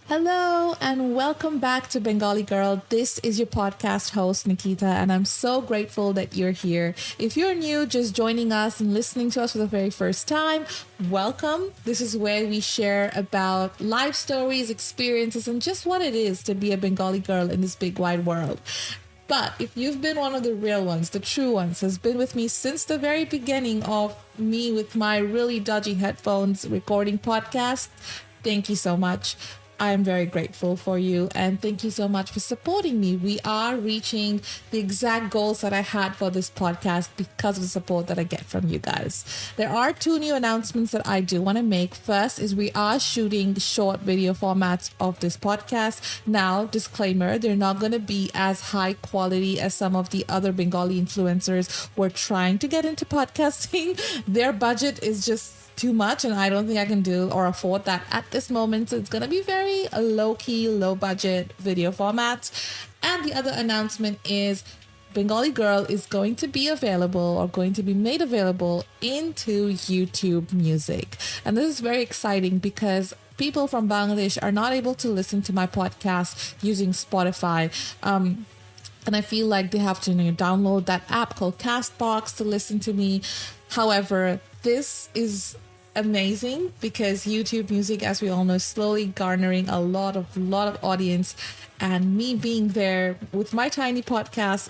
Hello and welcome back to Bengali Girl. This is your podcast host, Nikita, and I'm so grateful that you're here. If you're new, just joining us and listening to us for the very first time, welcome. This is where we share about life stories, experiences, and just what it is to be a Bengali girl in this big wide world. But if you've been one of the real ones, the true ones, has been with me since the very beginning of me with my really dodgy headphones recording podcast, thank you so much. I'm very grateful for you and thank you so much for supporting me. We are reaching the exact goals that I had for this podcast because of the support that I get from you guys. There are two new announcements that I do want to make. First is we are shooting short video formats of this podcast. Now, disclaimer, they're not going to be as high quality as some of the other Bengali influencers who are trying to get into podcasting. Their budget is just too much and I don't think I can do or afford that at this moment. So it's going to be very low-key, low-budget video formats. And the other announcement is Bengali Girl is going to be available or going to be made available into YouTube Music. And this is very exciting because people from Bangladesh are not able to listen to my podcast using Spotify. And I feel like they have to download that app called Castbox to listen to me. However, this is amazing because YouTube Music, as we all know, is slowly garnering a lot of audience, and me being there with my tiny podcast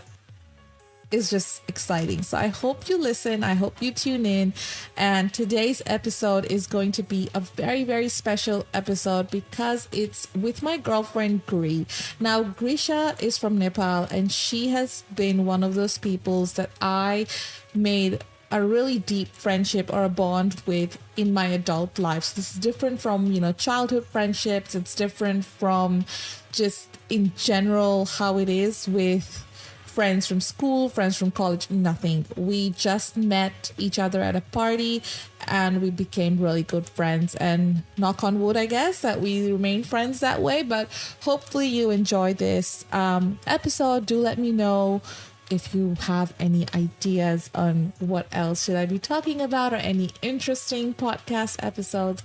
is just exciting. So I hope you listen. I hope you tune in. And today's episode is going to be a very, very special episode because it's with my girlfriend, Girlie. Now, Grisha is from Nepal and she has been one of those peoples that I made a really deep friendship or a bond with in my adult life. So this is different from, childhood friendships. It's different from just in general how it is with friends from school, friends from college, nothing. We just met each other at a party and we became really good friends, and knock on wood, I guess, that we remain friends that way. But hopefully you enjoy this episode. Do let me know if you have any ideas on what else should I be talking about or any interesting podcast episodes.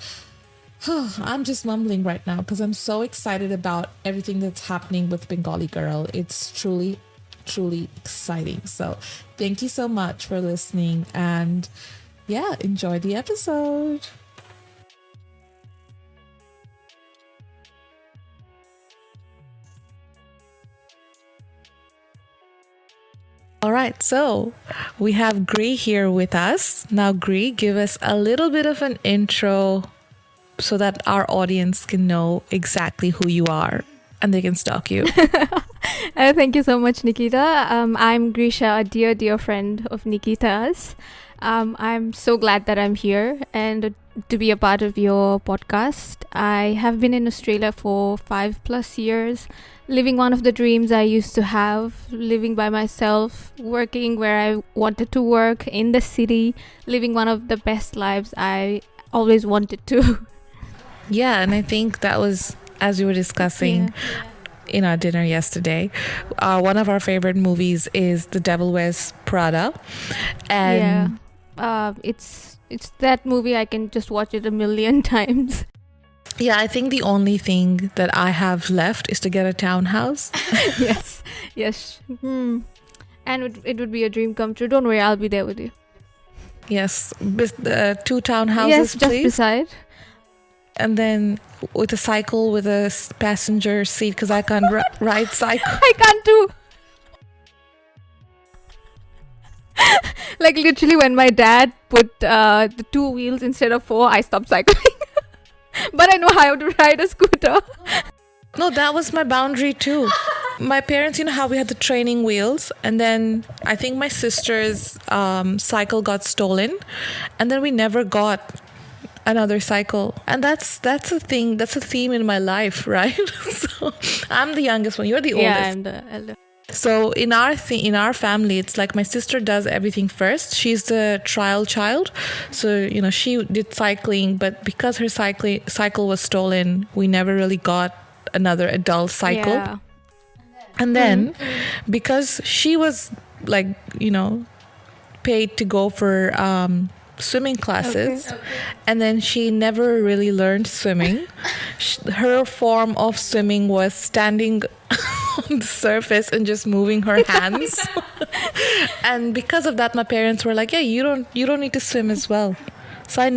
I'm just mumbling right now because I'm so excited about everything that's happening with Bengali Girl. It's truly, truly exciting. So thank you so much for listening and enjoy the episode. All right, so we have Girlie here with us. Now, Girlie, give us a little bit of an intro so that our audience can know exactly who you are and they can stalk you. Thank you so much, Nikita. I'm Grisha, a dear, dear friend of Nikita's. I'm so glad that I'm here and to be a part of your podcast. I have been in Australia for 5+ years, living one of the dreams I used to have, living by myself, working where I wanted to work in the city, living one of the best lives I always wanted to. Yeah, and I think that was, as we were discussing in our dinner yesterday, one of our favorite movies is The Devil Wears Prada. And it's that movie. I can just watch it a million times. Yeah, I think the only thing that I have left is to get a townhouse. yes. And it would be a dream come true. Don't worry, I'll be there with you. Yes, 2 townhouses, yes, just please. beside. And then with a cycle with a passenger seat because I can't ride cycle. I can't do. Like literally when my dad put the 2 wheels instead of 4, I stopped cycling. But I know how to ride a scooter. No, that was my boundary too. My parents, how we had the training wheels, and then I think my sister's cycle got stolen, and then we never got another cycle. And that's a thing, that's a theme in my life, right? So I'm the youngest one, you're the oldest. Yeah, I'm the elder. So in our family, it's like my sister does everything first. She's the trial child. So, she did cycling, but because her cycle was stolen, we never really got another adult cycle. Yeah. And then because she was like, paid to go for swimming classes, and then she never really learned swimming. Her form of swimming was standing on the surface and just moving her hands. And because of that, my parents were like, yeah, you don't need to swim as well. So I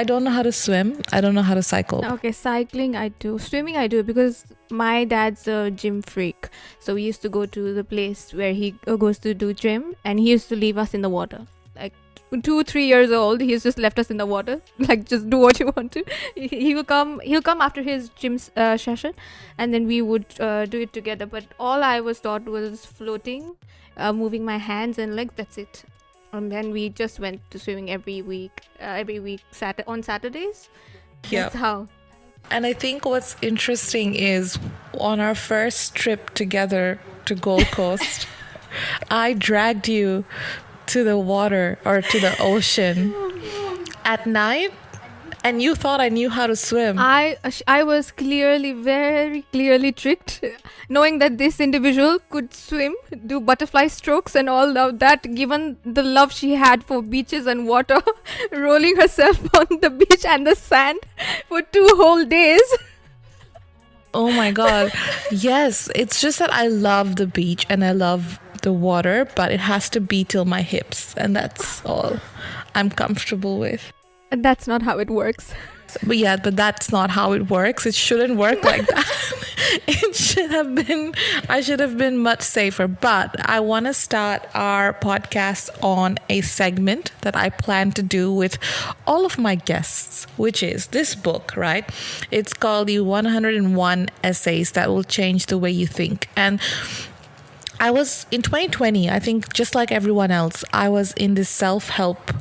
don't know how to swim. I don't know how to cycle. Okay, cycling I do. Swimming I do because my dad's a gym freak. So we used to go to the place where he goes to do gym, and he used to leave us in the water. Like 2-3 years old, he's just left us in the water. Like, just do what you want to. He'll come after his gym session, and then we would do it together. But all I was taught was floating, moving my hands and legs. That's it. And then we just went to swimming every week on Saturdays. Yeah. That's how. And I think what's interesting is on our first trip together to Gold Coast, I dragged you to the water or to the ocean at night, and you thought I knew how to swim. I was very clearly tricked, knowing that this individual could swim, do butterfly strokes and all of that, given the love she had for beaches and water, rolling herself on the beach and the sand for 2 whole days. Oh my God. Yes, it's just that I love the beach and I love the water, but it has to be till my hips, and that's all I'm comfortable with. That's not how it works. But that's not how it works. It shouldn't work like that. I should have been much safer. But I want to start our podcast on a segment that I plan to do with all of my guests, which is this book, right? It's called The 101 Essays That Will Change the Way You Think. And I was in 2020, I think just like everyone else, I was in this self-help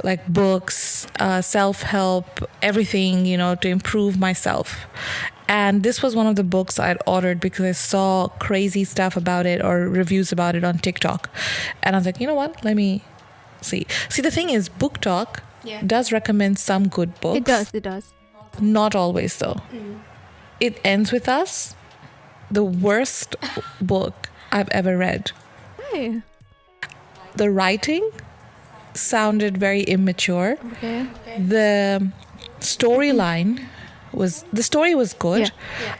like books, self-help, everything, to improve myself. And this was one of the books I'd ordered because I saw crazy stuff about it or reviews about it on TikTok. And I was like, you know what? Let me see. See, the thing is, Book Talk does recommend some good books. It does. Not always, though. It Ends With Us, the worst book I've ever read. Hey. The writing sounded very immature. Okay. The story was good.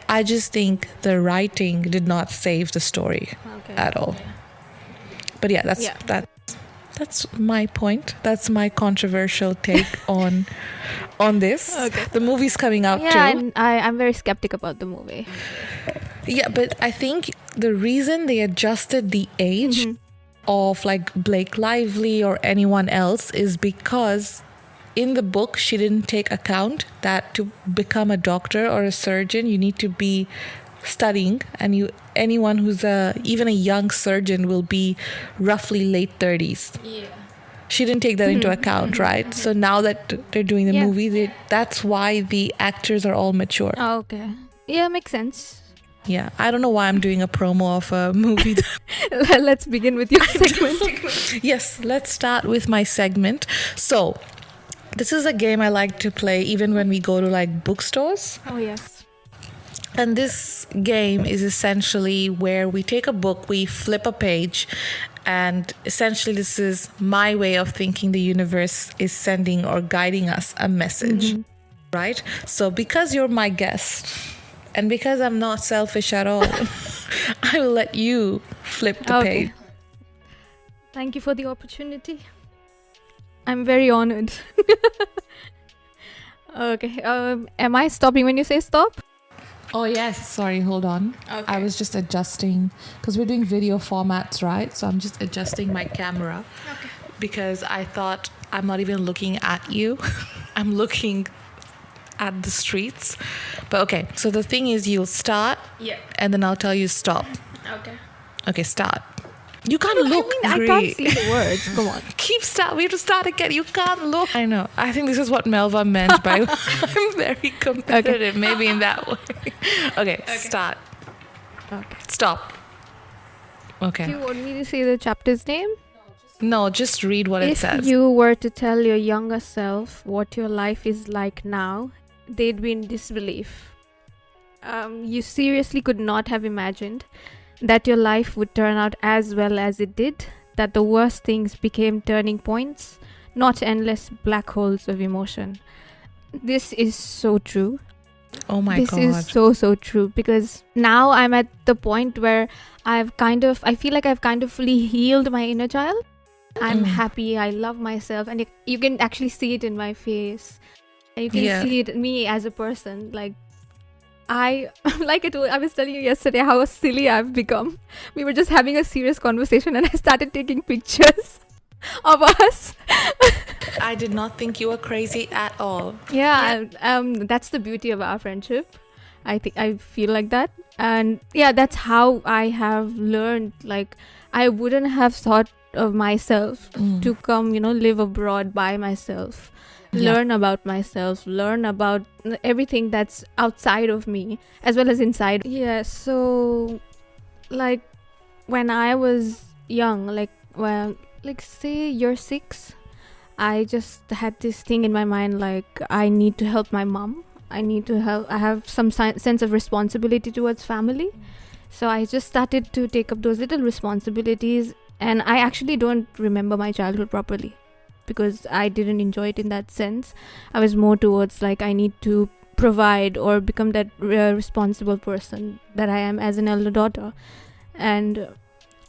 I just think the writing did not save the story at all. But that's my point. That's my controversial take on this. Okay. The movie's coming out too. And I'm very skeptic about the movie. Yeah, but I think the reason they adjusted the age of like Blake Lively or anyone else is because in the book she didn't take account that to become a doctor or a surgeon you need to be studying, and anyone who's even a young surgeon will be roughly late 30s. She didn't take that into account, right? So now that they're doing the movie, that's why the actors are all mature. Oh, okay. Yeah, makes sense. Yeah, I don't know why I'm doing a promo of a movie. Let's begin with your segment. Yes, let's start with my segment. So, this is a game I like to play even when we go to like bookstores. Oh, yes. And this game is essentially where we take a book, we flip a page, and essentially this is my way of thinking the universe is sending or guiding us a message, right? So, because you're my guest, and because I'm not selfish at all, I will let you flip the page. Thank you for the opportunity. I'm very honored. Okay. Am I stopping when you say stop? Oh, yes. Sorry, hold on. Okay. I was just adjusting because we're doing video formats, right? So I'm just adjusting my camera because I thought I'm not even looking at you. I'm looking at the streets. But okay, so the thing is you'll start and then I'll tell you stop. Okay, start. You can't look. I can't see the words. Come on. We have to start again. You can't look. I know. I think this is what Melva meant by I'm very competitive, maybe in that way. Okay, start. Okay. Stop. Okay. Do you want me to say the chapter's name? No, just read what it says. If you were to tell your younger self what your life is like now, they'd be in disbelief. You seriously could not have imagined that your life would turn out as well as it did, that the worst things became turning points, not endless black holes of emotion. This is so true. Oh my This God. is so true, because now I'm at the point where I feel like I've kind of fully healed my inner child. I'm happy, I love myself, and you can actually see it in my face. And you can see it in me as a person. Like, I was telling you yesterday how silly I've become. We were just having a serious conversation and I started taking pictures of us. I did not think you were crazy at all. Yeah. That's the beauty of our friendship. I feel like that. And yeah, that's how I have learned. Like, I wouldn't have thought of myself to come, live abroad by myself, learn about myself, learn about everything that's outside of me as well as inside. Yeah, so like when I was young, say year 6, I just had this thing in my mind, like, I need to help my mom. I have some sense of responsibility towards family. So I just started to take up those little responsibilities, and I actually don't remember my childhood properly because I didn't enjoy it in that sense. I was more towards like, I need to provide or become that responsible person that I am as an elder daughter. And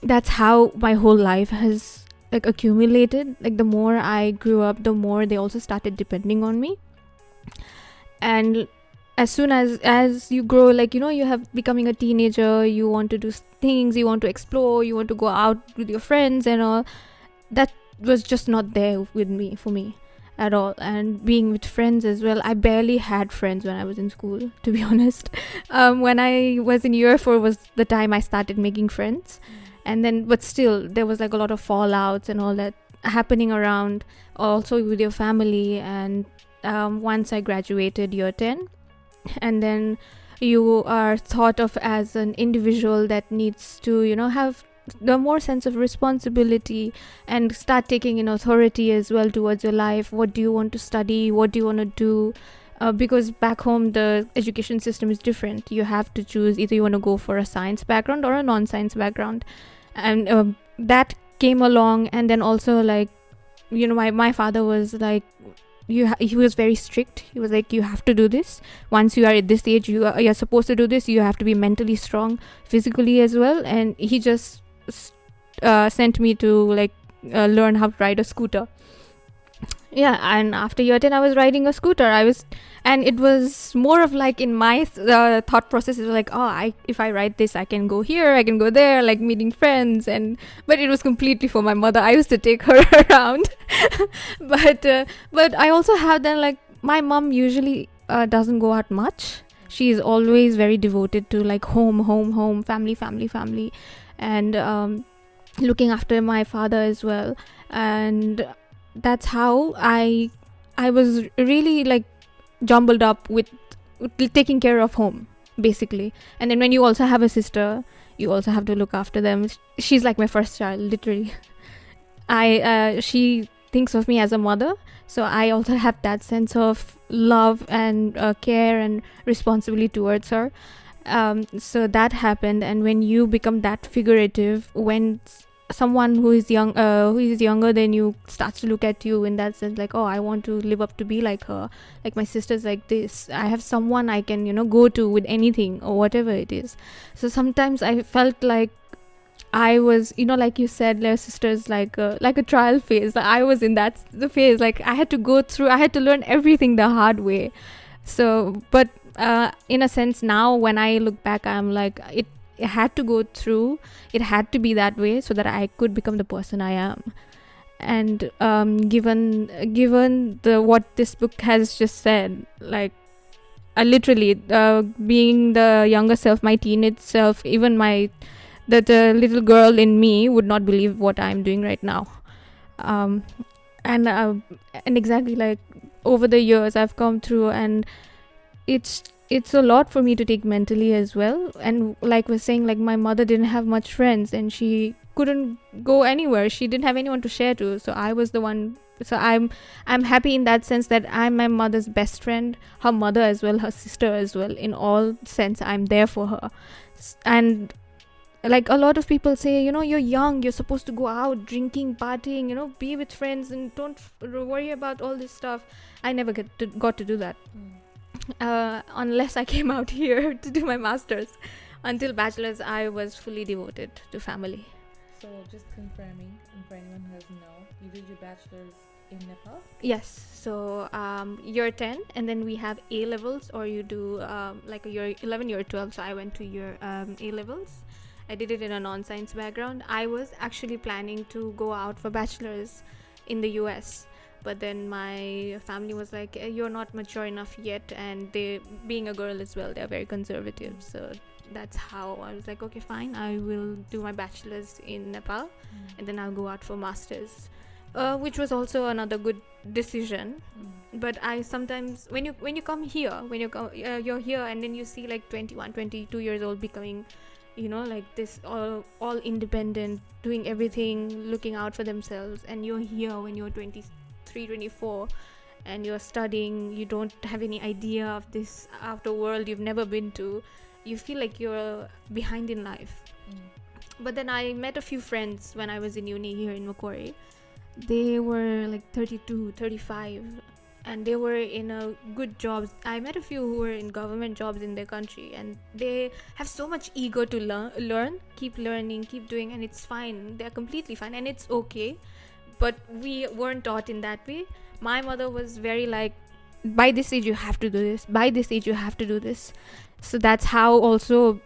that's how my whole life has like accumulated. Like, the more I grew up, the more they also started depending on me. And as soon as you grow, like, you have becoming a teenager, you want to do things, you want to explore, you want to go out with your friends and all. That was just not there for me at all. And being with friends as well, I barely had friends when I was in school, to be honest. When I was in year 4 was the time I started making friends. And then, but still, there was like a lot of fallouts and all that happening around, also with your family. And once I graduated year 10, and then you are thought of as an individual that needs to, have the more sense of responsibility and start taking authority as well towards your life. What do you want to study? What do you want to do? Because back home, the education system is different. You have to choose either you want to go for a science background or a non-science background. And that came along. And then also, like, my father was like, he was very strict. He was like, you have to do this. Once you are at this age, you're supposed to do this. You have to be mentally strong, physically as well. And he just sent me to like learn how to ride a scooter. Yeah, and after year 10, I was riding a scooter. And it was more of like, in my thought process, it was like, if I ride this, I can go here, I can go there, like meeting friends. But it was completely for my mother. I used to take her around. But I also have then, like, my mom usually doesn't go out much. She is always very devoted to like home, family, and looking after my father as well. And that's how I was really like jumbled up with taking care of home, basically. And then when you also have a sister, you also have to look after them. She's like my first child, literally. She thinks of me as a mother, so I also have that sense of love and care and responsibility towards her. So that happened. And when you become that figurative, when someone who is younger than you starts to look at you in that sense, like, I want to live up to be like her, like my sister's like this, I have someone I can go to with anything or whatever it is. So sometimes I felt like I was, like you said, their sisters like a trial phase. Like, I was in the phase, like I had to learn everything the hard way. So, but in a sense now, when I look back, I'm like, it had to go through, it had to be that way so that I could become the person I am. And given what this book has just said, like, literally being the younger self, my teenage self, even the little girl in me would not believe what I'm doing right now. And exactly, like, over the years I've come through, and it's a lot for me to take mentally as well. And like we're saying, like, my mother didn't have much friends and she couldn't go anywhere. She didn't have anyone to share to, so I was the one. So I'm happy in that sense that I'm my mother's best friend, her mother as well, her sister as well. In all sense, I'm there for her. And like a lot of people say, you're young, you're supposed to go out drinking, partying, be with friends, and don't worry about all this stuff. I never got to do that. Unless I came out here to do my master's. Until bachelor's, I was fully devoted to family. So just confirming, and for anyone who doesn't know, you did your bachelor's in Nepal? Yes. So year 10, and then we have A levels, or you do like a year 11, year 12. So I went to year A levels. I did it in a non-science background. I was actually planning to go out for bachelor's in the US, but then my family was like, you're not mature enough yet, and they, being a girl as well, they're very conservative. So that's how I was like, okay, fine, I will do my bachelor's in Nepal, and then I'll go out for master's, which was also another good decision. But I sometimes, when you come here, you're here, and then you see like 21, 22 years old becoming, like this all independent, doing everything, looking out for themselves, and you're here when you're 23, 24, and you're studying, you don't have any idea of this outer world, you've never been to, you feel like you're behind in life. But then I met a few friends when I was in uni here in Macquarie. They were like 32, 35, and they were in good jobs. I met a few who were in government jobs in their country, and they have so much ego to learn, keep learning, keep doing, and it's fine. They're completely fine, and it's okay. But we weren't taught in that way. My mother was very like, by this age you have to do this, by this age you have to do this. So that's how also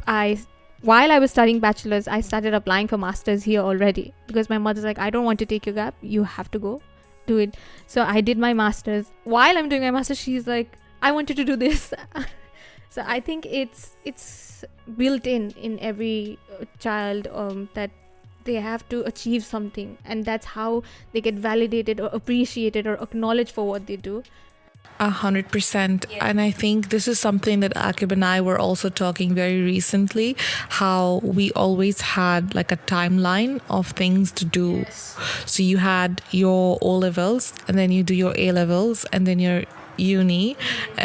while I was studying bachelor's, I started applying for masters here already, because my mother's like, I don't want to take your gap, you have to go do it. So I did my master's. While I'm doing my master's, she's like, I want you to do this. So I think it's built in every child that they have to achieve something, and that's how they get validated or appreciated or acknowledged for what they do. 100%. And I think this is something that Akib and I were also talking very recently, how we always had like a timeline of things to do. Yes. So you had your O levels, and then you do your A levels, and then your uni,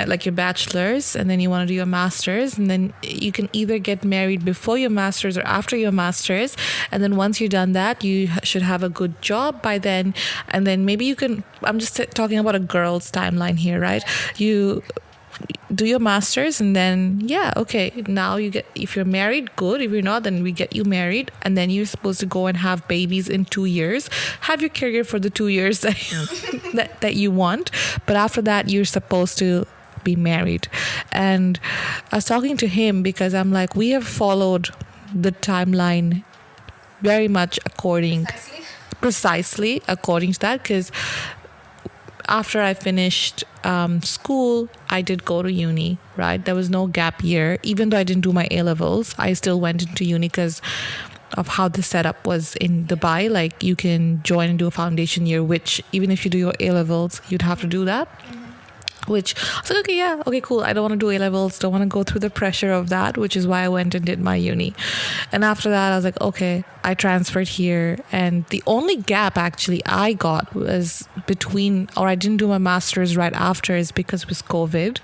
like your bachelor's, and then you want to do your master's, and then you can either get married before your master's or after your master's, and then once you've done that, you should have a good job by then, and then maybe you can, I'm just talking about a girl's timeline here, right? You do your master's, and then now you get, if you're married, good. If you're not, then we get you married, and then you're supposed to go and have babies in 2 years, have your career for the 2 years that you want, but after that you're supposed to be married. And I was talking to him because I'm like, we have followed the timeline very much precisely according to that, because after I finished school, I did go to uni, right? There was no gap year. Even though I didn't do my A-levels, I still went into uni because of how the setup was in Dubai. Like, you can join and do a foundation year, which even if you do your A-levels, you'd have to do that. Which I was like, okay, cool. I don't want to do A-levels, don't want to go through the pressure of that, which is why I went and did my uni. And after that, I was like, okay, I transferred here. And the only gap actually I got was I didn't do my master's right after, is because it was COVID.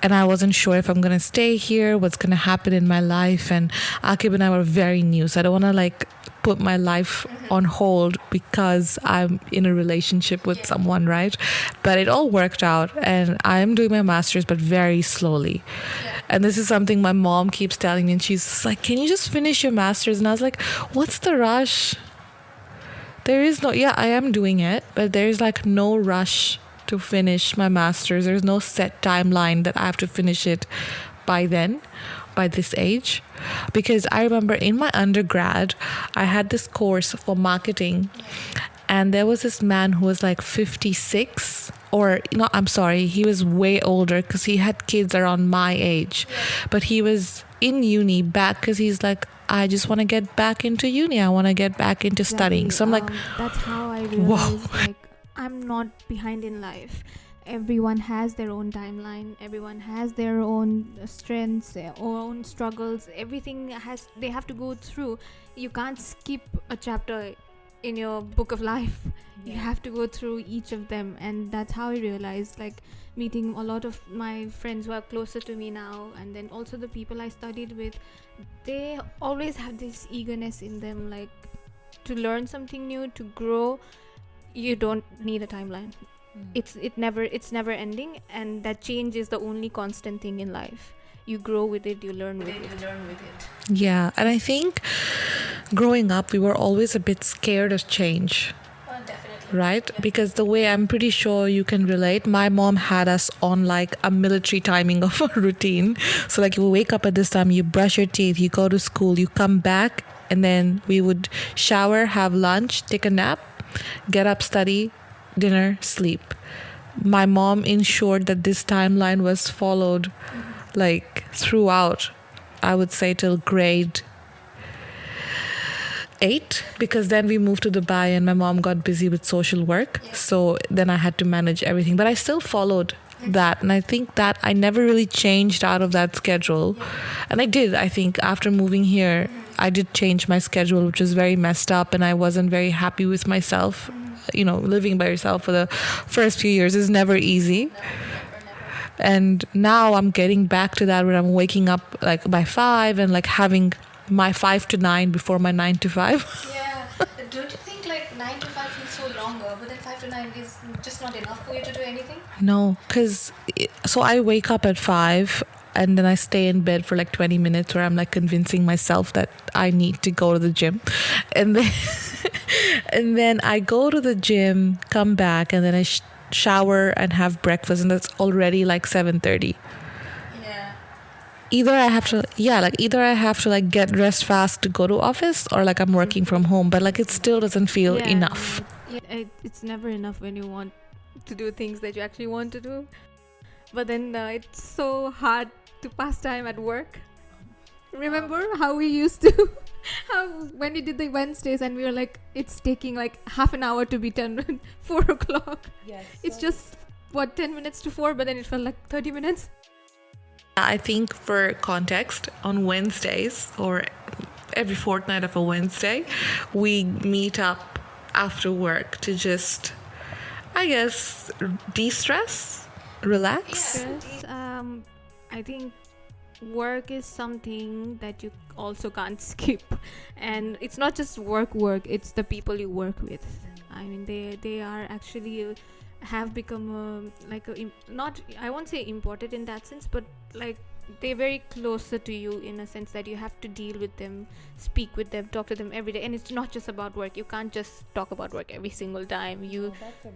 And I wasn't sure if I'm going to stay here, what's going to happen in my life. And Akib and I were very new, so I don't want to put my life on hold because I'm in a relationship with someone, right? But it all worked out, and I am doing my master's, but very slowly. And this is something my mom keeps telling me, and she's like, can you just finish your master's? And I was like, what's the rush? There is no, I am doing it, but there's no rush to finish my master's. There's no set timeline that I have to finish it by this age. Because I remember in my undergrad, I had this course for marketing, and there was this man who was 56, or no, I'm sorry, he was way older because he had kids around my age, but he was in uni back because he's like, I just want to get back into uni, I want to get back into studying. So I'm like, that's how I realized, whoa, I'm not behind in life. Everyone has their own timeline, everyone has their own strengths, their own struggles, everything they have to go through. You can't skip a chapter in your book of life. You have to go through each of them, and that's how I realized, like, meeting a lot of my friends who are closer to me now, and then also the people I studied with, they always have this eagerness in them, like, to learn something new, to grow. You don't need a timeline. It's never ending, and that change is the only constant thing in life. You grow with it, you learn with it. Yeah, and I think growing up, we were always a bit scared of change. Definitely. Right? Because the way I'm pretty sure you can relate, my mom had us on like a military timing of a routine. So like you wake up at this time, you brush your teeth, you go to school, you come back, and then we would shower, have lunch, take a nap, get up, study, dinner, sleep. My mom ensured that this timeline was followed like throughout, I would say till grade 8, because then we moved to Dubai and my mom got busy with social work. So then I had to manage everything. But I still followed that. And I think that I never really changed out of that schedule. And I did, I think, after moving here, I did change my schedule, which was very messed up. And I wasn't very happy with myself. You know, living by yourself for the first few years is never easy. And now I'm getting back to that where I'm waking up like by 5 and like having my 5 to 9 before my 9 to 5. Yeah. Don't you think like 9 to 5 feels so longer, but then 5 to 9 is just not enough for you to do anything? No, because so I wake up at 5 and then I stay in bed for like 20 minutes where I'm like convincing myself that I need to go to the gym. And then and then I go to the gym, come back, and then I shower and have breakfast, and that's already like 7:30. Either I have to like get dressed fast to go to office, or like I'm working from home, but like it still doesn't feel enough. It's never enough when you want to do things that you actually want to do, but then it's so hard to pass time at work. Remember how we used to how when we did the Wednesdays and we were like, it's taking like half an hour to be 4 o'clock. It's just 10 minutes to 4, but then it felt like 30 minutes. I think for context, on Wednesdays or every fortnight of a Wednesday, we meet up after work to just, I guess, de-stress, relax. Yes, I think work is something that you also can't skip, and it's not just work, it's the people you work with. I mean, they are actually have become not, I won't say important in that sense, but like they're very closer to you in a sense that you have to deal with them, speak with them, talk to them every day. And it's not just about work. You can't just talk about work every single time.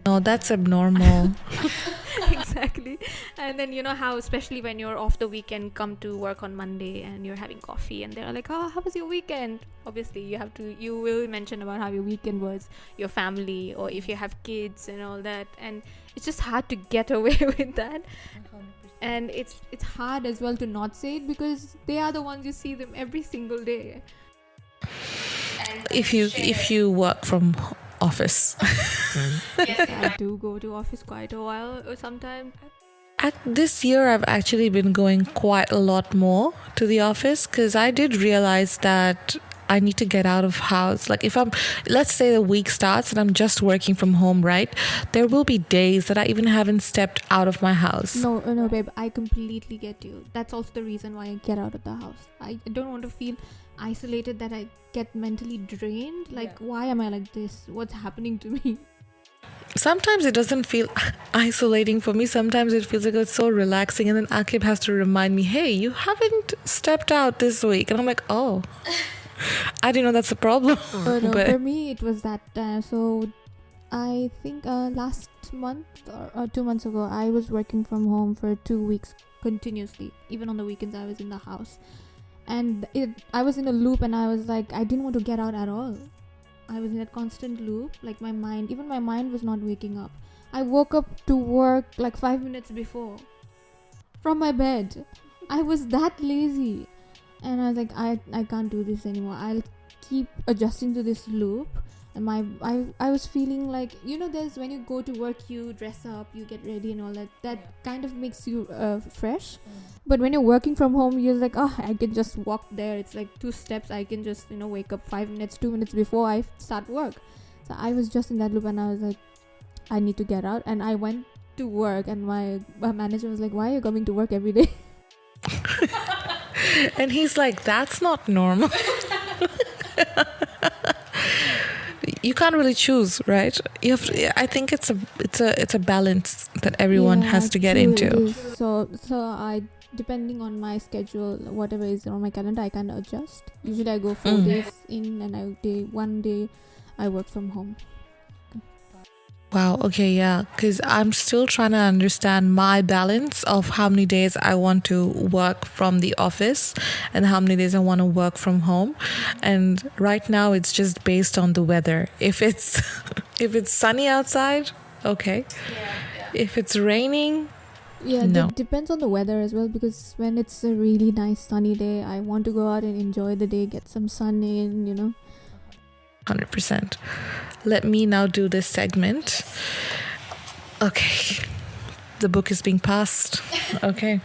No, that's abnormal. Exactly. And then you know how, especially when you're off the weekend, come to work on Monday and you're having coffee and they're like, oh, how was your weekend? Obviously you will mention about how your weekend was, your family, or if you have kids and all that. And it's just hard to get away with that. And it's hard as well to not say it, because they are the ones you see them every single day. And if you work from office. Yes, I do go to office quite a while or sometimes. This year I've actually been going quite a lot more to the office, because I did realize that I need to get out of house. Like if let's say the week starts and I'm just working from home, right? There will be days that I even haven't stepped out of my house. No, babe, I completely get you. That's also the reason why I get out of the house. I don't want to feel isolated, that I get mentally drained. Like, why am I like this? What's happening to me? Sometimes it doesn't feel isolating for me. Sometimes it feels like it's so relaxing, and then Akib has to remind me, hey, you haven't stepped out this week. And I'm like, oh, I didn't know that's a problem. But for me, it was that so I think last month or 2 months ago, I was working from home for 2 weeks continuously. Even on the weekends, I was in the house. And I was in a loop, and I was like, I didn't want to get out at all. I was in a constant loop. Like my mind was not waking up. I woke up to work like 5 minutes before from my bed. I was that lazy. And I was like, I can't do this anymore. I'll keep adjusting to this loop. And I was feeling like, you know, there's when you go to work, you dress up, you get ready and all that. That kind of makes you fresh. But when you're working from home, you're like, oh, I can just walk there. It's like 2 steps. I can just, wake up 5 minutes, 2 minutes before I start work. So I was just in that loop and I was like, I need to get out. And I went to work and my manager was like, why are you coming to work every day? And he's like, that's not normal. You can't really choose, right? You have to, I think it's a balance that everyone has to get true, into. it is. So I, depending on my schedule, whatever is on my calendar, I kind of adjust. Usually I go 4 days in and one day I work from home. Wow, okay, yeah, because I'm still trying to understand my balance of how many days I want to work from the office and how many days I want to work from home. And right now it's just based on the weather. If it's if it's sunny outside, okay. If it's raining, no. It depends on the weather as well, because when it's a really nice sunny day, I want to go out and enjoy the day, get some sun in, 100%. Let me now do this segment. Okay. The book is being passed. Okay.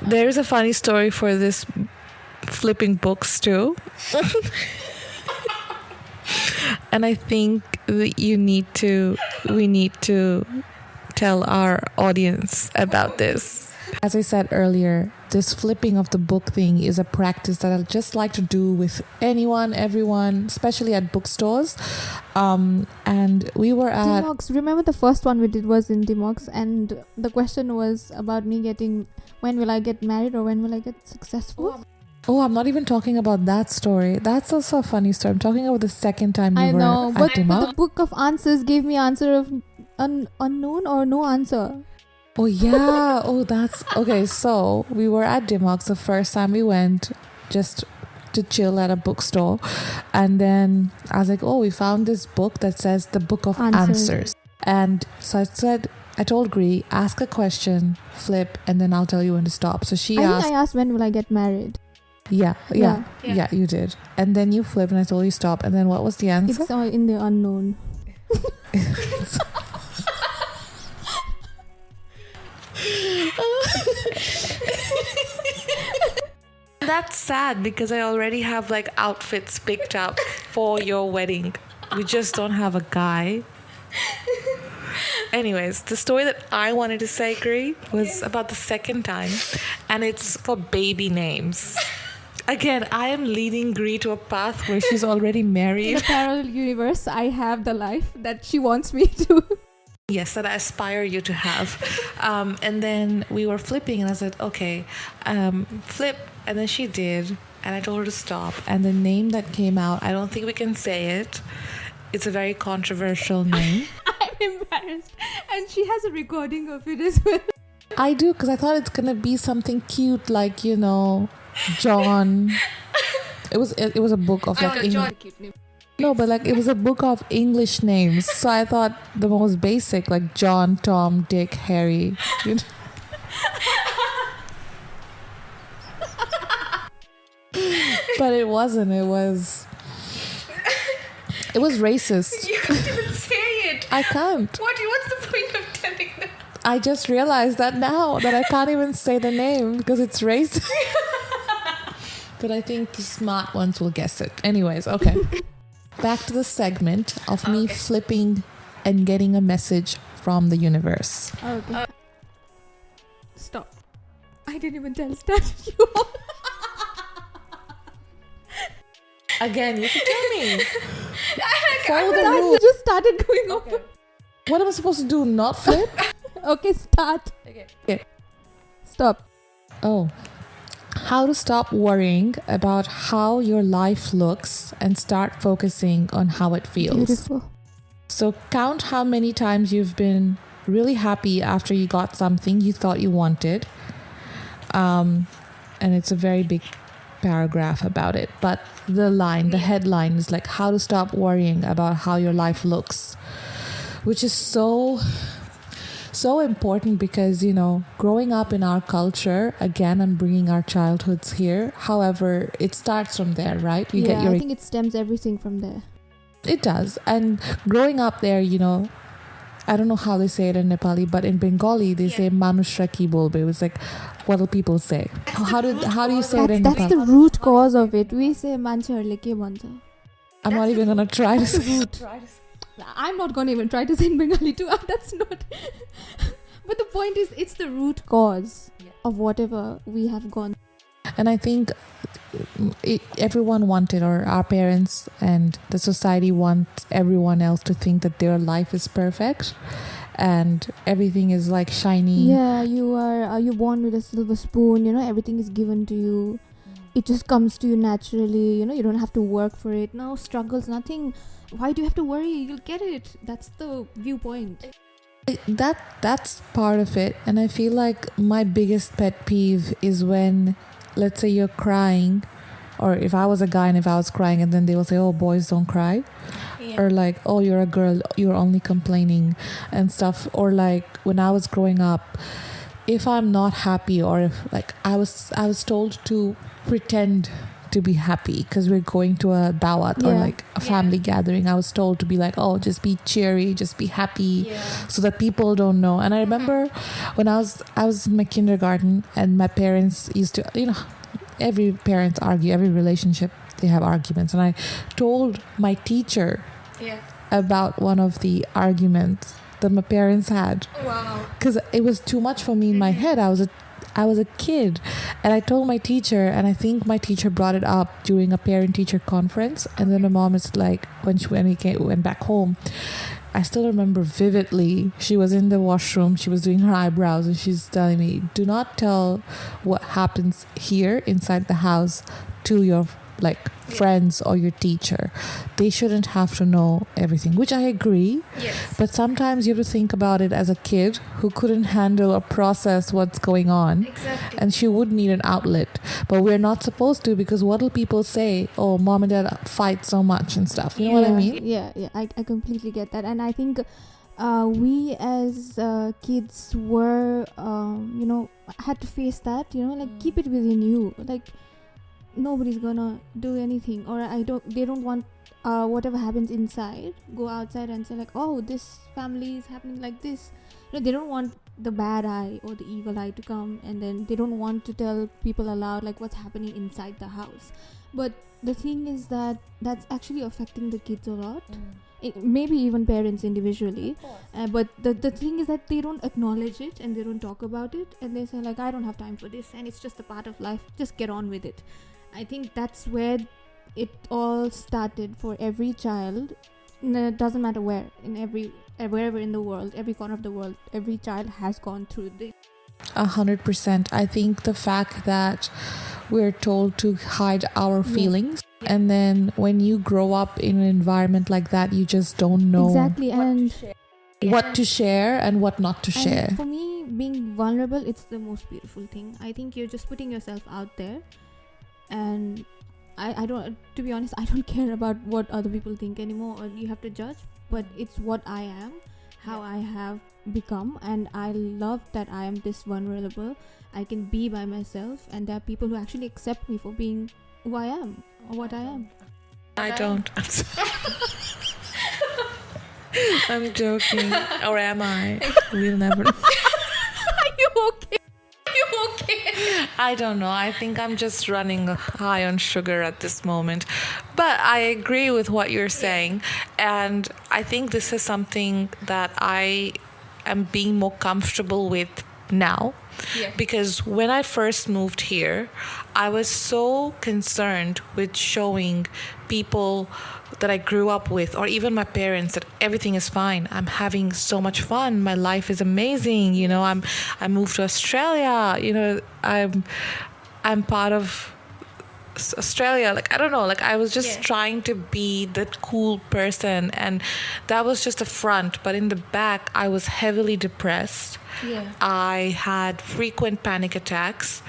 There is a funny story for this flipping books too. And I think that we need to tell our audience about this. As I said earlier, this flipping of the book thing is a practice that I just like to do with anyone, everyone, especially at bookstores. And we were at Demox. Remember the first one we did was in Demox, and the question was about me getting, when will I get married or when will I get successful? Oh, I'm not even talking about that story. That's also a funny story. I'm talking about the second time we I were know, at but Demox. the book of answers gave me answer of unknown or no answer. Oh yeah. Oh, that's okay. So we were at Dimox the first time we went, just to chill at a bookstore, and then I was like, oh, we found this book that says the Book of Answers. And so I told Gri, ask a question, flip, and then I'll tell you when to stop. So she asked. I think I asked, when will I get married? Yeah, you did. And then you flipped, and I told you stop. And then what was the answer? It's in the unknown. That's sad because I already have like outfits picked up for your wedding. We just don't have a guy. Anyways, the story that I wanted to say, Gri, was about the second time, and it's for baby names. Again, I am leading Gri to a path where she's already In married. a parallel universe, I have the life that she wants me to. Yes, that I aspire you to have. And then we were flipping, and I said, okay, flip. And then she did, and I told her to stop. And the name that came out, I don't think we can say it. It's a very controversial name. I'm embarrassed. And she has a recording of it as well. I do, because I thought it's going to be something cute, like, John. It was a book of like English. No, but like it was a book of English names. So I thought the most basic, like John, Tom, Dick, Harry. But it wasn't. It was racist. You can't even say it. I can't. What's the point of telling them? I just realized that now that I can't even say the name because it's racist. But I think the smart ones will guess it. Anyways, okay. Back to the segment of me flipping and getting a message from the universe. Okay. Stop. I didn't even tell Stat you. Again, you can tell me. Follow the That rules. just started going off. What am I supposed to do? Not flip? Okay, start. Okay. Stop. Oh. How to stop worrying about how your life looks and start focusing on how it feels. Beautiful. So count how many times you've been really happy after you got something you thought you wanted. And it's a very big paragraph about it. But the headline is like how to stop worrying about how your life looks, which is so important because, growing up in our culture, again, I'm bringing our childhoods here. However, it starts from there, right? I think it stems everything from there. It does. And growing up there, I don't know how they say it in Nepali, but in Bengali, they say Manushra ki bolbe. It's like, what do people say? How do you say it in That's Nepali? the root cause of it. We say manchaharle ke bhन्छ. I'm not even gonna try to say root. I'm not gonna even try to say in Bengali too. That's not. But the point is, it's the root cause of whatever we have gone. And I think everyone wanted, or our parents and the society wants everyone else to think that their life is perfect and everything is like shiny. Yeah, you're born with a silver spoon. Everything is given to you. It just comes to you naturally. You don't have to work for it. No struggles, nothing. Why do you have to worry? You'll get it. That's the viewpoint. That's part of it. And I feel like my biggest pet peeve is when, let's say, you're crying, or if I was a guy and if I was crying, and then they will say, oh, boys don't cry. Yeah. Or like, oh, you're a girl, you're only complaining and stuff. Or like when I was growing up, if I'm not happy, or if like I was told to pretend to be happy because we're going to a dawat or like a family gathering, I was told to be like, oh, just be cheery, just be happy, so that people don't know. And I remember when I was in my kindergarten, and my parents used to, every parents argue, every relationship they have arguments, and I told my teacher about one of the arguments that my parents had. Wow. Because it was too much for me in my head. I was a kid, and I told my teacher, and I think my teacher brought it up during a parent-teacher conference. And then my mom is like, when we went back home, I still remember vividly, she was in the washroom, she was doing her eyebrows, and she's telling me, do not tell what happens here inside the house to your friends or your teacher. They shouldn't have to know everything, which I agree. Yes. But sometimes you have to think about it as a kid who couldn't handle or process what's going on. Exactly. And she would need an outlet. But we're not supposed to, because what will people say? Oh, mom and dad fight so much and stuff. You know what I mean? Yeah. I completely get that. And I think we as kids were, had to face that, keep it within you. Like, nobody's gonna do anything, or they don't want whatever happens inside go outside and say like, oh, this family is happening like this. They don't want the bad eye or the evil eye to come, and then they don't want to tell people aloud like what's happening inside the house. But the thing is that that's actually affecting the kids a lot. Maybe even parents individually, but the thing is that they don't acknowledge it and they don't talk about it, and they say like, I don't have time for this, and it's just a part of life, just get on with it. I think that's where it all started for every child. It doesn't matter where, wherever in the world, every corner of the world, every child has gone through this. 100%. I think the fact that we're told to hide our feelings, and then when you grow up in an environment like that, you just don't know exactly what to share and what not to share. For me, being vulnerable, it's the most beautiful thing. I think you're just putting yourself out there. And I don't, to be honest, I don't care about what other people think anymore, or you have to judge, but it's what I am, how I have become, and I love that I am this vulnerable. I can be by myself, and there are people who actually accept me for being who I am, or what I am. I don't. I'm joking. Or am I? We'll never know. Are you okay? I don't know. I think I'm just running high on sugar at this moment. But I agree with what you're saying. And I think this is something that I am being more comfortable with now. Yeah. Because when I first moved here, I was so concerned with showing people that I grew up with, or even my parents, that everything is fine. I'm having so much fun. My life is amazing. I moved to Australia. I'm part of Australia. Like, I don't know. Like, I was just trying to be that cool person, and that was just a front. But in the back, I was heavily depressed. Yeah. I had frequent panic attacks.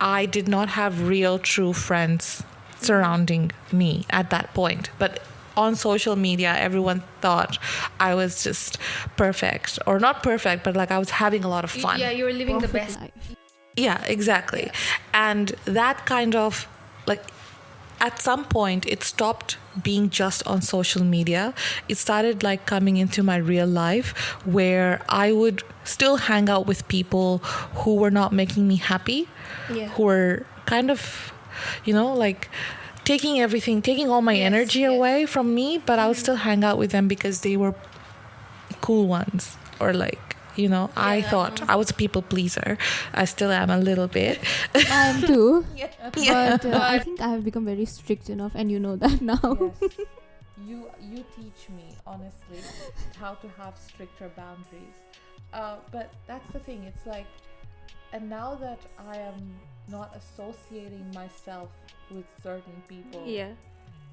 I did not have real, true friends surrounding me at that point. But on social media, everyone thought I was just perfect, or not perfect, but like I was having a lot of fun. Yeah, you were living the Perfect best life. Yeah, exactly. And that kind of, like, at some point it stopped being just on social media. It started like coming into my real life, where I would still hang out with people who were not making me happy, who were kind of, like, taking all my energy away from me, but I would still hang out with them because they were cool ones, or like, I thought I was a people pleaser. I still am a little bit. I am too. Yeah. But I think I have become very strict enough, and you know that now. Yes. You teach me honestly how to have stricter boundaries. But that's the thing. It's like, and now that I am not associating myself with certain people, Yeah.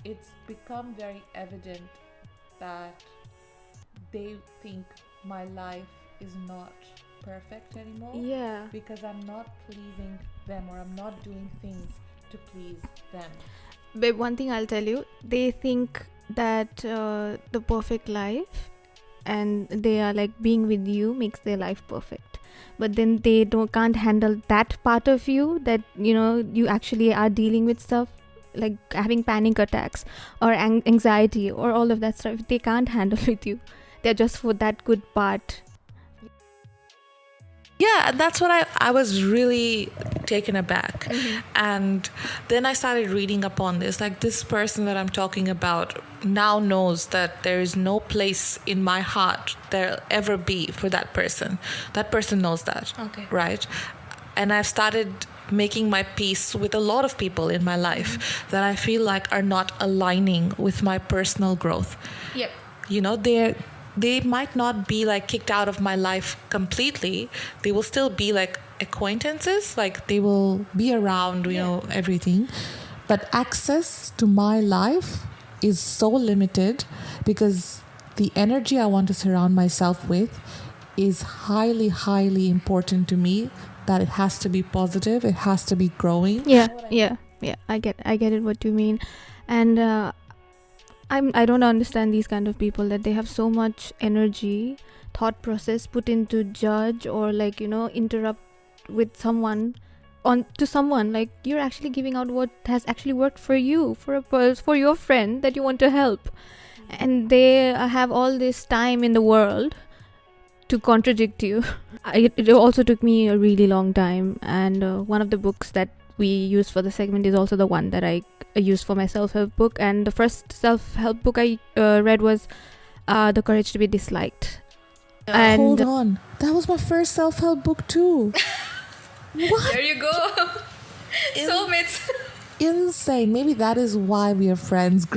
it's become very evident that they think my life is not perfect anymore. Yeah. Because I'm not pleasing them, or I'm not doing things to please them. But one thing I'll tell you, they think that the perfect life, and they are like being with you makes their life perfect. But then they can't handle that part of you, that you actually are dealing with stuff like having panic attacks or anxiety or all of that stuff. They can't handle with you. They're just for that good part. Yeah, that's what I was really taken aback. And then I started reading upon this. Like, this person that I'm talking about now knows that there is no place in my heart there'll ever be for that person. That person knows that. Okay. Right? And I've started making my peace with a lot of people in my life that I feel like are not aligning with my personal growth. Yep. They might not be like kicked out of my life completely. They will still be like acquaintances. Like, they will be around, everything. But access to my life is so limited because the energy I want to surround myself with is highly, highly important to me. That it has to be positive. It has to be growing. Yeah. I get it what you mean. And I don't understand these kind of people, that they have so much energy, thought process put into judge or like interrupt with someone to someone. Like, you're actually giving out what has actually worked for you, for your friend that you want to help, and they have all this time in the world to contradict you. It also took me a really long time, and one of the books that we use for the segment is also the one that I used for my self-help book. And the first self-help book I read was The Courage to be Disliked. And Hold on, that was my first self-help book too. What? There you go. Soulmates. Insane. Maybe that is why we are friends.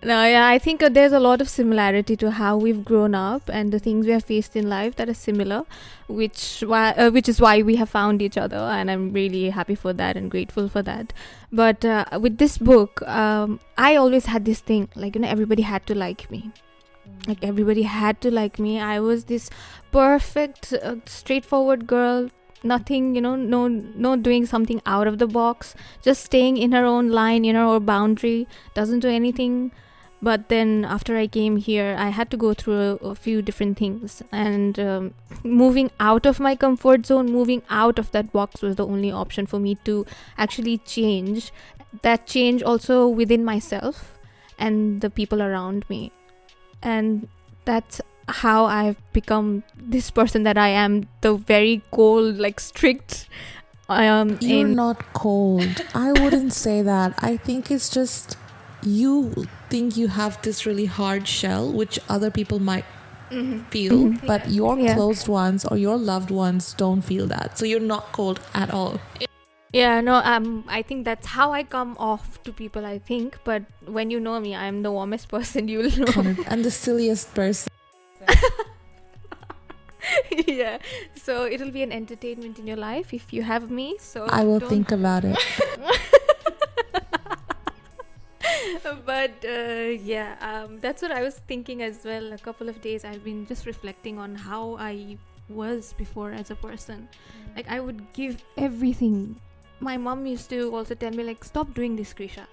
No, yeah, I think there's a lot of similarity to how we've grown up and the things we have faced in life that are similar, which is why we have found each other, and I'm really happy for that and grateful for that. But with this book, I always had this thing, like, everybody had to like me. Like, everybody had to like me. I was this perfect, straightforward girl. Nothing, no doing something out of the box. Just staying in her own line, or boundary. Doesn't do anything. But then after I came here, I had to go through a few different things. And moving out of my comfort zone, moving out of that box was the only option for me to actually change. That change also within myself and the people around me. And that's how I've become this person that I am, the very cold, like strict. You're not cold. I wouldn't say that. I think it's just you think you have this really hard shell, which other people might feel, but your closed ones or your loved ones don't feel that. So you're not cold at all. Yeah, no, I think that's how I come off to people, I think. But when you know me, I'm the warmest person you'll know. And the silliest person. Yeah, so it'll be an entertainment in your life if you have me. So I will think about it. But that's what I was thinking as well. A couple of days I've been just reflecting on how I was before as a person. Like, I would give everything. My mom used to also tell me, like, stop doing this, Grisha.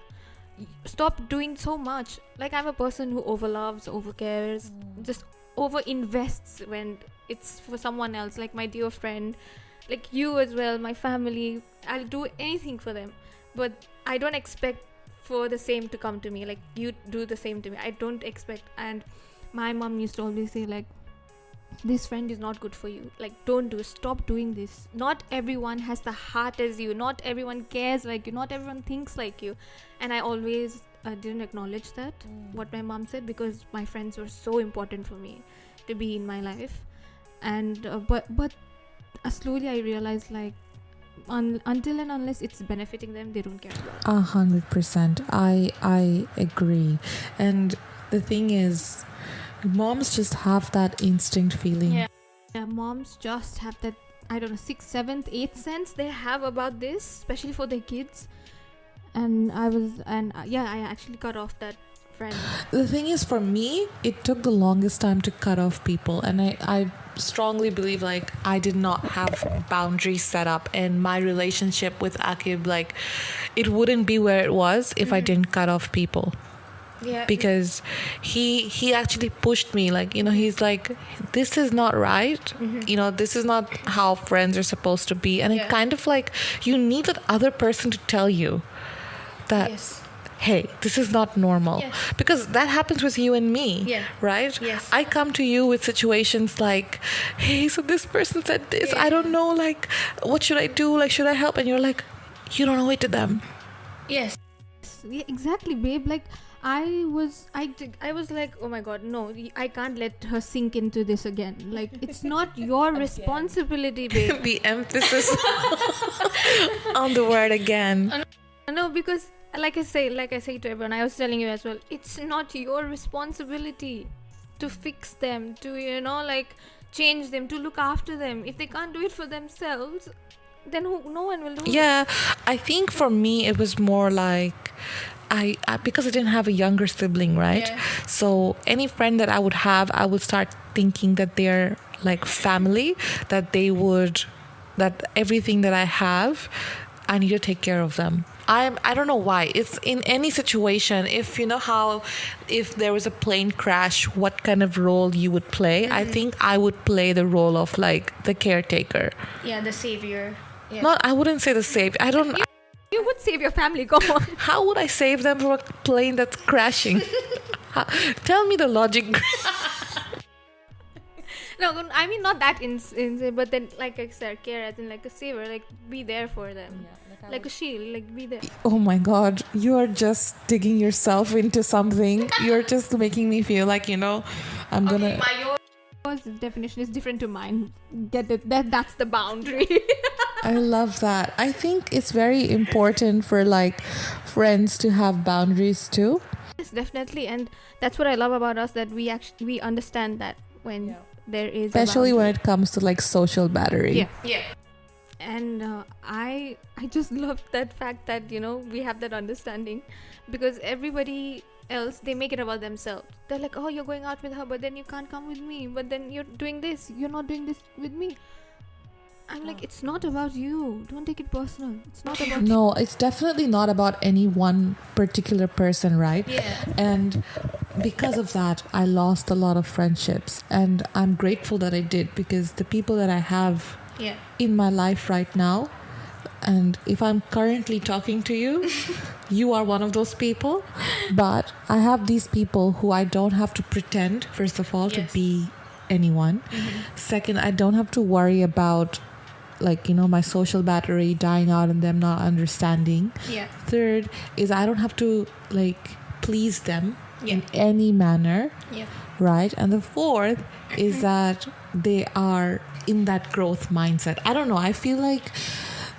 Stop doing so much. Like, I'm a person who overloves, overcares, just overinvests when it's for someone else, like my dear friend, like you as well, my family. I'll do anything for them, but I don't expect for the same to come to me. Like, you do the same to me, I don't expect. And my mom used to always say, like, this friend is not good for you, like stop doing this. Not everyone has the heart as you, not everyone cares like you, not everyone thinks like you. And I always didn't acknowledge that what my mom said, because my friends were so important for me to be in my life. And but slowly I realized, like, until and unless it's benefiting them, they don't care about it. 100%. I agree. And the thing is, moms just have that instinct feeling. Yeah, moms just have that, I don't know, 6th, 7th, 8th sense they have about this, especially for their kids. And I actually cut off that friend. The thing is, for me, it took the longest time to cut off people, and I strongly believe, like, I did not have boundaries set up, and my relationship with Akib, like, it wouldn't be where it was if I didn't cut off people. Yeah. Because he actually pushed me, like, he's like, this is not right, this is not how friends are supposed to be. And it kind of like, you need that other person to tell you that, Yes. hey, this is not normal. Yes. Because that happens with you and me. Yeah. Right? Yes. I come to you with situations like, hey, so this person said this, I don't know, like, what should I do, like, should I help? And you're like, you don't owe it to them. Yes. Yeah, exactly, babe. Like, I was like, oh my god, no, I can't let her sink into this again. Like, it's not your responsibility, babe. The emphasis on the word again. No, because like I say to everyone, I was telling you as well, it's not your responsibility to fix them, to like change them, to look after them. If they can't do it for themselves, then no one will do it. Yeah, I think for me it was more like, I because I didn't have a younger sibling, right? Yeah. So any friend that I would have, I would start thinking that they're like family, that everything that I have, I need to take care of them. I don't know why. It's in any situation. If you know how, if there was a plane crash, what kind of role you would play? I think I would play the role of like the caretaker. Yeah, the savior. Yeah. Not, I wouldn't say the savior. I don't. You would save your family, come on. How would I save them from a plane that's crashing? Tell me the logic. No, I mean not that insane, but then like I said, care as in like a saver, like be there for them, like a shield, like be there. Oh my god, you are just digging yourself into something. You're just making me feel like, I'm gonna... Yours definition is different to mine. Get it? That's the boundary. I love that. I think it's very important for like friends to have boundaries too. Yes, definitely, and that's what I love about us, that we understand that when there is, especially when it comes to like social battery. Yeah. And I just love that fact that we have that understanding, because everybody else, they make it about themselves. They're like, oh, you're going out with her, but then you can't come with me, but then you're doing this, you're not doing this with me. I'm like, it's not about you. Don't take it personal. It's not about No, it's definitely not about any one particular person, right? Yeah. And because of that, I lost a lot of friendships, and I'm grateful that I did, because the people that I have in my life right now, and if I'm currently talking to you, you are one of those people. But I have these people who I don't have to pretend, first of all, to be anyone. Second, I don't have to worry about like my social battery dying out and them not understanding. Third is, I don't have to like please them in any manner. Right? And the fourth is that they are in that growth mindset. I don't know, I feel like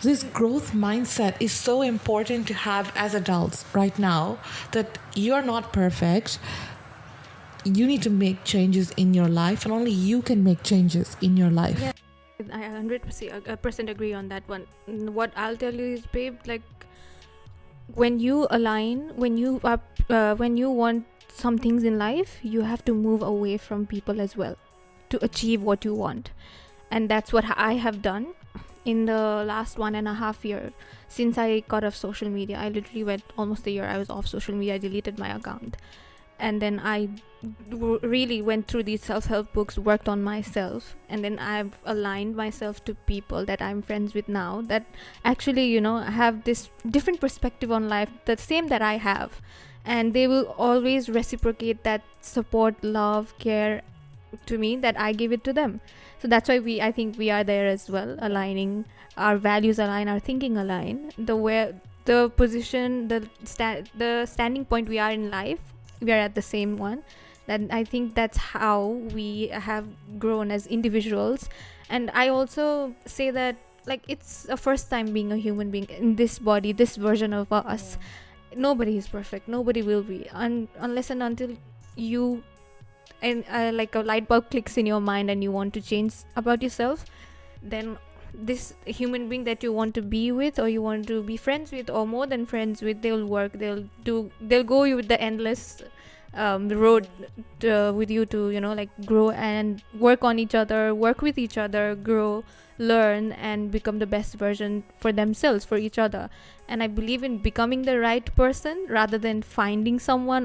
this growth mindset is so important to have as adults right now, that you're not perfect. You need to make changes in your life, and only you can make changes in your life. Yeah. I 100% agree on that one. What I'll tell you is, babe, like when you align, when you want some things in life, you have to move away from people as well to achieve what you want. And that's what I have done in the last 1.5 years since I got off social media. I literally went almost a year. I was off social media. I deleted my account, and then I really went through these self-help books, worked on myself, and then I've aligned myself to people that I'm friends with now, that actually have this different perspective on life, the same that I have, and they will always reciprocate that support, love, care to me that I give it to them. So that's why I think we are there as well, aligning our values, align our thinking, align the position, the standing point we are in life, we are at the same one. Then I think that's how we have grown as individuals. And I also say that, like, it's a first time being a human being in this body, this version of us. Nobody is perfect, nobody will be, unless and until you and like a light bulb clicks in your mind and you want to change about yourself, then this human being that you want to be with, or you want to be friends with, or more than friends with, they'll work, they'll go you with the endless road with you to, you know, like, grow and work on each other, work with each other, grow, learn, and become the best version for themselves, for each other. And I believe in becoming the right person rather than finding someone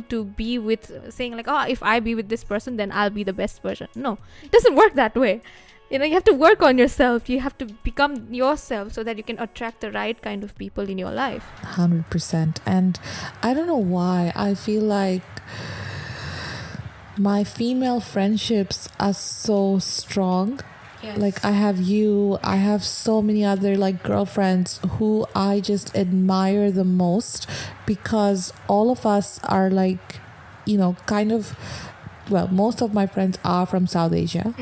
to be with, saying like, oh, if I be with this person, then I'll be the best version. No, it doesn't work that way. You know, you have to work on yourself. You have to become yourself so that you can attract the right kind of people in your life. 100%. And I don't know why I feel like my female friendships are so strong. Yes. Like, I have you, I have so many other like girlfriends who I just admire the most, because all of us are like, you know, kind of, well, most of my friends are from South Asia,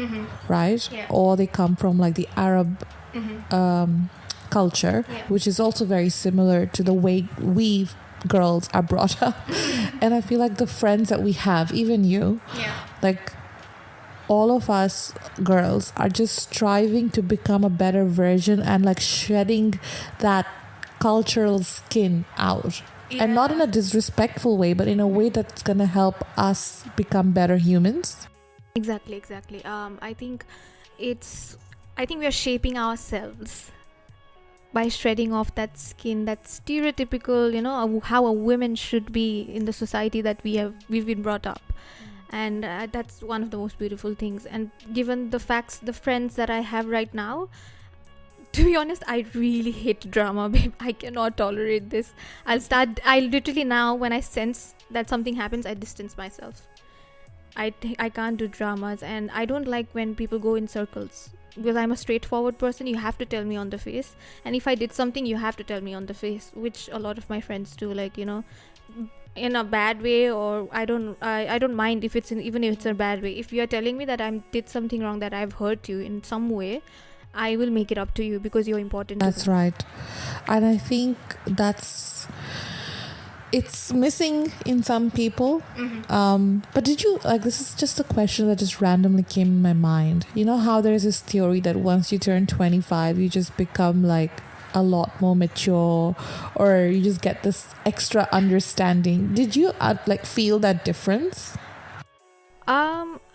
right? Yeah. Or they come from like the Arab culture, which is also very similar to the way we girls are brought up. And I feel like the friends that we have, even you, like, all of us girls are just striving to become a better version and like shedding that cultural skin out. And not in a disrespectful way, but in a way that's gonna help us become better humans. Exactly. I think we are shaping ourselves by shredding off that skin, that stereotypical, you know, how a woman should be in the society that we've been brought up. And that's one of the most beautiful things. And given the friends that I have right now, to be honest, I really hate drama, babe. I cannot tolerate this. I literally now, when I sense that something happens, I distance myself. I can't do dramas, and I don't like when people go in circles, because I'm a straightforward person. You have to tell me on the face, and if I did something, you have to tell me on the face, which a lot of my friends do, like, you know, in a bad way, or I don't mind if even if it's a bad way. If you're telling me that I did something wrong, that I've hurt you in some way, I will make it up to you, because you're important to me. That's right. And I think it's missing in some people. But did you, like, this is just a question that just randomly came in my mind. You know how there's this theory that once you turn 25, you just become like a lot more mature, or you just get this extra understanding. Did you like feel that difference?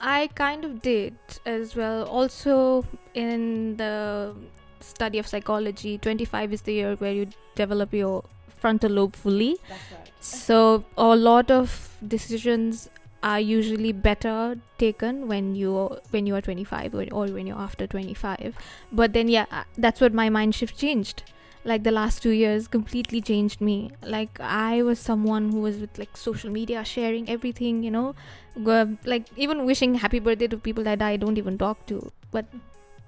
I kind of did as well. Also, in the study of psychology, 25 is the year where you develop your frontal lobe fully. That's right. So a lot of decisions are usually better taken when you are 25 or when you're after 25. But then that's what my mind shift changed. Like, the last 2 years completely changed me. Like, I was someone who was with like social media, sharing everything, you know, like even wishing happy birthday to people that I don't even talk to. But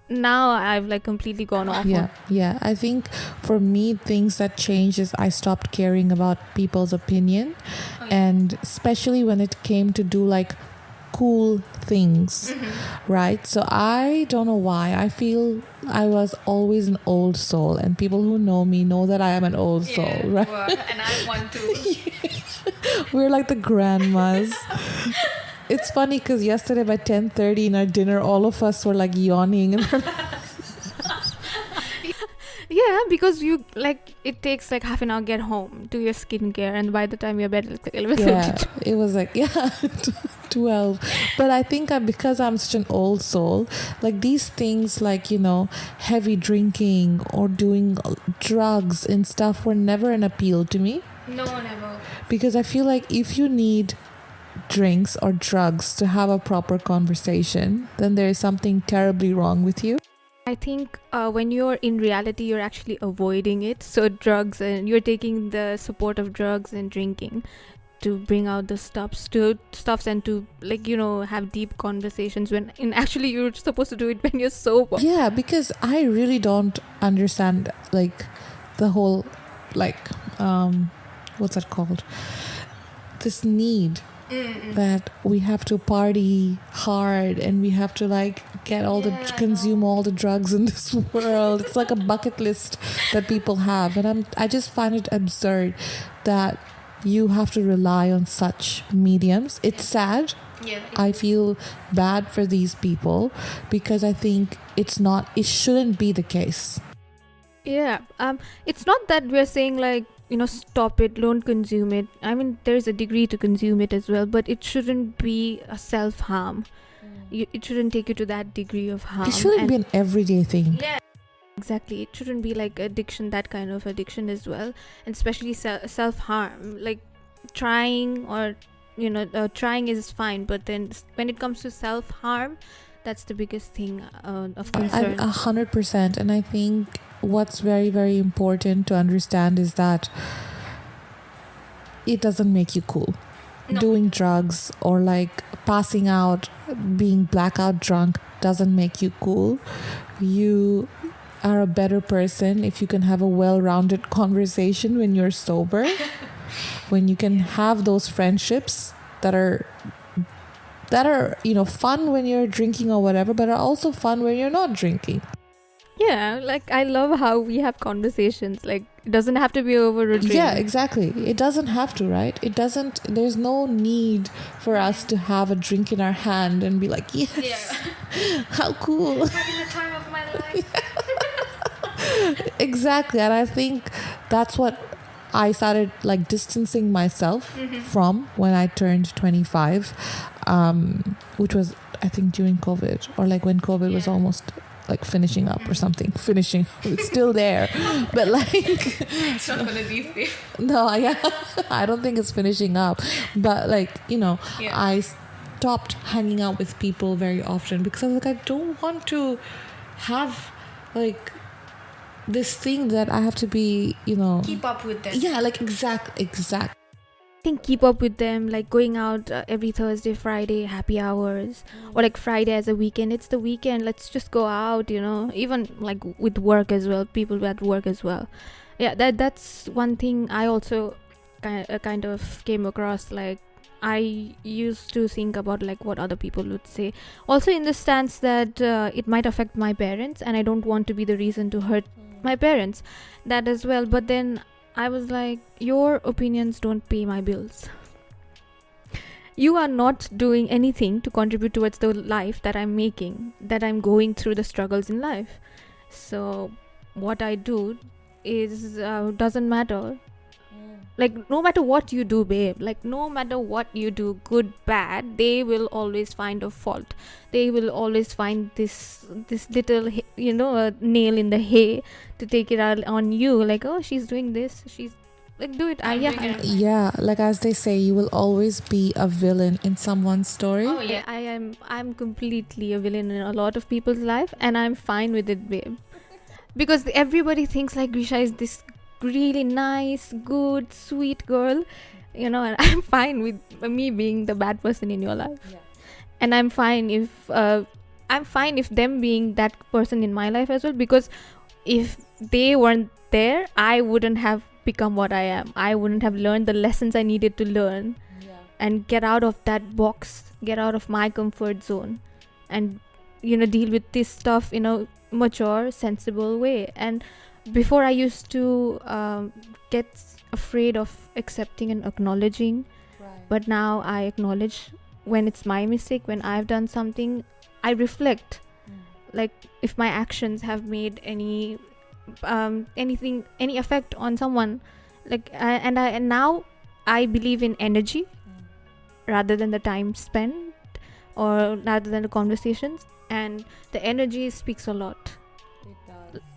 now I've like completely gone off. Yeah. I think for me, things that changed is I stopped caring about people's opinion. And especially when it came to do like cool things, right? So I don't know why I feel I was always an old soul, and people who know me know that I am an old soul, right? Well, and I want to. We're like the grandmas. It's funny because yesterday by 10:30 in our dinner, all of us were like yawning. Yeah, because you like, it takes like half an hour to get home, do your skincare, and by the time you're bed, it's like 11:30. Yeah, it was like 12. But I think because I'm such an old soul, like these things, like, you know, heavy drinking or doing drugs and stuff were never an appeal to me. No, never. Because I feel like if you need drinks or drugs to have a proper conversation, then there is something terribly wrong with you. I think when you're in reality, you're actually avoiding it. So drugs, and you're taking the support of drugs and drinking to bring out the stuffs and to have deep conversations when actually you're supposed to do it when you're sober. Yeah, because I really don't understand the whole what's that called? This need that we have to party hard and we have to get all consume all the drugs in this world. It's like a bucket list that people have, and I just find it absurd that you have to rely on such mediums. It's sad. I feel bad for these people because I think it shouldn't be the case. Yeah. It's not that we're saying stop it, don't consume it. I mean, there's a degree to consume it as well, but it shouldn't be a self-harm. It shouldn't take you to that degree of harm. It shouldn't be an everyday thing. Yeah, exactly. It shouldn't be like addiction, that kind of addiction as well. And especially self-harm. Like trying trying is fine, but then when it comes to self-harm, that's the biggest thing of concern. 100%. And I think what's very, very important to understand is that it doesn't make you cool. No. Doing drugs or passing out, being blackout drunk doesn't make you cool. You are a better person if you can have a well-rounded conversation when you're sober, when you can have those friendships that are fun when you're drinking or whatever, but are also fun when you're not drinking. Yeah, I love how we have conversations. It doesn't have to be over a drink. Yeah, exactly. It doesn't have to, right? There's no need for us to have a drink in our hand and be like, yes, how cool. Having the time of my life. Exactly. And I think that's what I started distancing myself from when I turned 25, which was, I think, during COVID or when COVID was almost finishing up or something. Finishing, it's still there, but it's not gonna be fair. No, yeah, I don't think it's finishing up, but I stopped hanging out with people very often because I was I don't want to have this thing that I have to be keep up with them. Yeah, exact. I think keep up with them, going out every Thursday, Friday, happy hours, or Friday as a weekend. It's the weekend, let's just go out, even with work as well, people at work as well. Yeah, that's one thing I also kind of came across. I used to think about what other people would say, also in the stance that it might affect my parents and I don't want to be the reason to hurt my parents, that as well. But then I was your opinions don't pay my bills. You are not doing anything to contribute towards the life that I'm making, that I'm going through the struggles in life. So what I do is doesn't matter. No matter what you do, babe, no matter what you do, good, bad, they will always find a fault. They will always find this little, a nail in the hay to take it out on you. Oh, she's doing this. She's do it. Yeah, as they say, you will always be a villain in someone's story. Oh yeah, I'm completely a villain in a lot of people's life, and I'm fine with it, babe. Because everybody thinks Grisha is this really nice, good, sweet girl, and I'm fine with me being the bad person in your life. Yeah. And I'm fine if them being that person in my life as well, because if they weren't there, I wouldn't have become what I am. I wouldn't have learned the lessons I needed to learn and get out of that box, get out of my comfort zone, and deal with this stuff in a mature, sensible way. And before I used to get afraid of accepting and acknowledging, but now I acknowledge when it's my mistake, when I've done something. I reflect, if my actions have made any effect on someone, and now I believe in energy rather than the time spent or rather than the conversations, and the energy speaks a lot.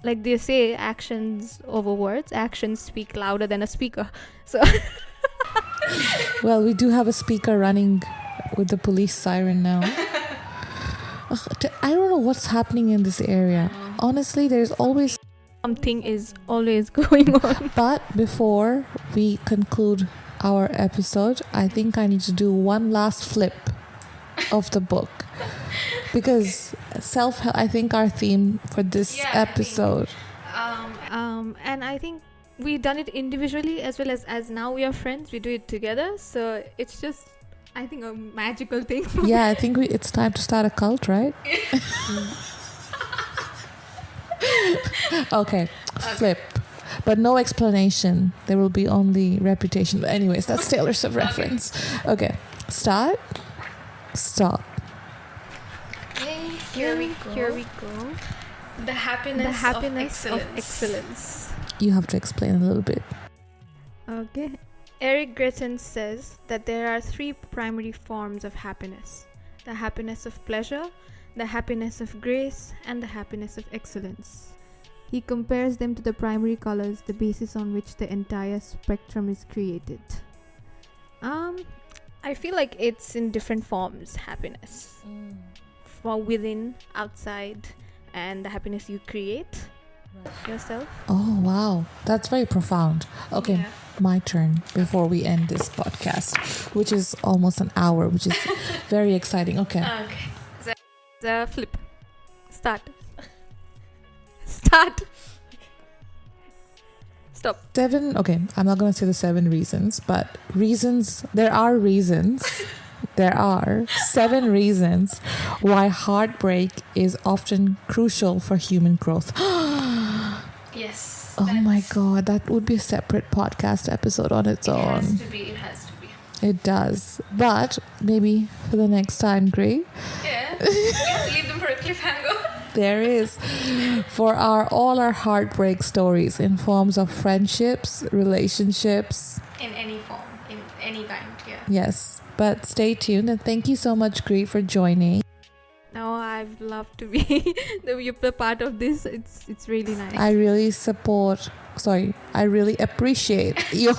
They say, actions over words, actions speak louder than a speaker. So well, we do have a speaker running with the police siren now. I don't know what's happening in this area. Honestly, there's always something is always going on. But before we conclude our episode, I think I need to do one last flip of the book. Because self-help, I think our theme for this episode. And I think we've done it individually as well as now we are friends. We do it together. So it's just, I think, a magical thing. Yeah, I think it's time to start a cult, right? Okay, flip. But no explanation. There will be only reputation. But anyways, that's Taylor Swift reference. Okay, start. Stop. Okay, here we go. The happiness of excellence. You have to explain a little bit. Okay. Eric Gretton says that there are 3 primary forms of happiness: the happiness of pleasure, the happiness of grace, and the happiness of excellence. He compares them to the primary colors, the basis on which the entire spectrum is created. I feel like it's in different forms, happiness. From within, outside, and the happiness you create yourself. Oh, wow. That's very profound. Okay, Yeah. my turn before we end this podcast, which is almost an hour, which is very exciting. Okay. Okay. The flip. Start. Start. Stop. 7, okay, I'm not going to say the 7 reasons, but there are 7 reasons why heartbreak is often crucial for human growth. Yes. Oh my God, that would be a separate podcast episode on its own. It has to be. It does. But maybe for the next time, Gray, Yeah. You have to leave them for a cliffhanger. there is for all our heartbreak stories in forms of friendships, relationships. In any form, in any kind, yeah. Yes. But stay tuned, and thank you so much, Gray, for joining. No, I'd love to be the part of this. It's really nice. I really appreciate you.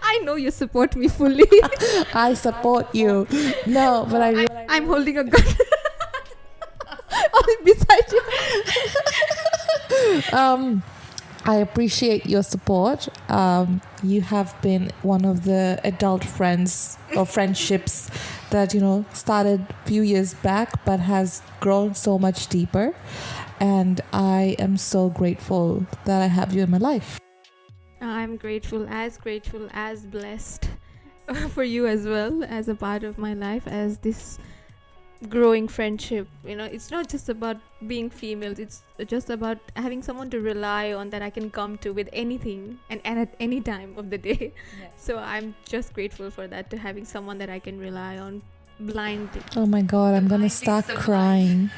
I know you support me fully. I support you. No, but I realize I'm holding a gun beside you. I appreciate your support. You have been one of the adult friends or friendships that, started a few years back but has grown so much deeper. And I am so grateful that I have you in my life. I'm grateful as blessed for you as well, as a part of my life, as this growing friendship. It's not just about being females, it's just about having someone to rely on that I can come to with anything and at any time of the day. Yes. So I'm just grateful for that, to having someone that I can rely on blindly. Oh my God, I'm gonna start crying.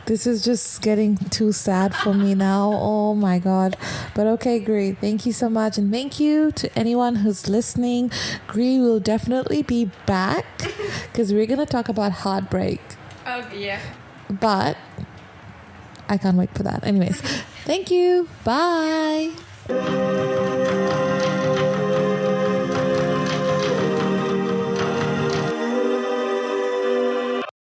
This is just getting too sad for me now. Oh my God. But okay, great. Thank you so much. And thank you to anyone who's listening. Gree will definitely be back because we're gonna talk about heartbreak. Okay, yeah. But I can't wait for that. Anyways, thank you. Bye.